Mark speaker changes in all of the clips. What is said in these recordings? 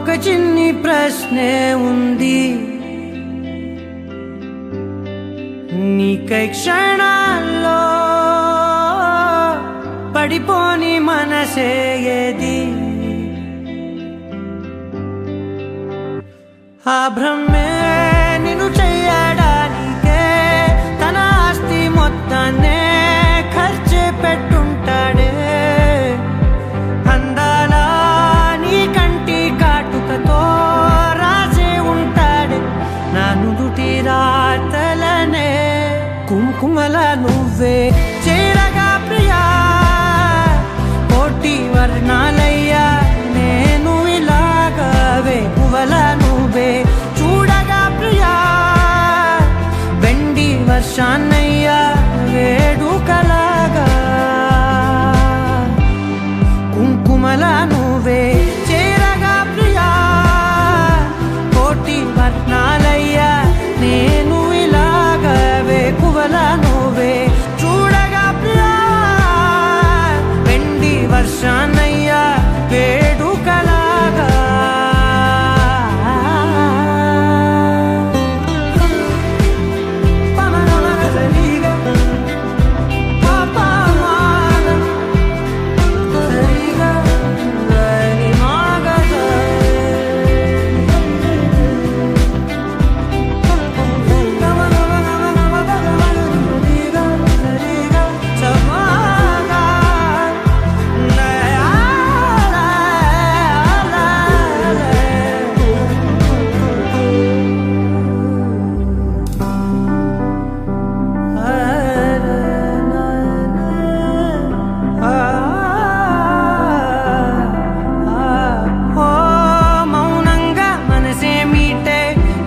Speaker 1: ఒక చిన్ని ప్రశ్నే ఉంది, నీకై క్షణాల్లో పడిపోని మనసే ఏది? ఆ బ్రహ్మే నిన్ను చెయ్యడానికే తన ఆస్తి మొత్తాన్నే ఖర్చు పెట్టుంటాడే. అందాల నీ కంటి కాటుకతో రాసే ఉంటాడే నా నుదుటి రాతలనే. కుంకుమల నువ్వే చేరగా ప్రియా, కోటి వర్ణాలయ్యా నేను ఇలాగవే. పువ్వుల నువ్వే చూడగా ప్రియా, వెండి వర్షాన్నయ్యా వేడుకలాగా. కుంకుమల నువ్వే చేరగా ప్రియా, కోటి వర్ణాలయ్యా నేను ఇలాగవే. పువ్వుల నువ్వే చూడగా ప్రియా, వెండి వర్షాన్నయ్యా వేడుకలాగా.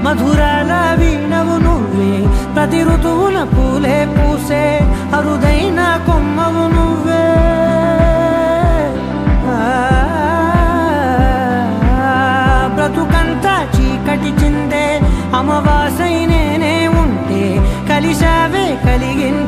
Speaker 1: మధురాల వీణవు నువ్వే, ప్రతి ఋతువున పూలే పూసే అరుదైన కొమ్మవు నువ్వే. బ్రతుకంతా చీకటి చిందే అమవాసై నేనే ఉంటే కలిశావే కలిగింది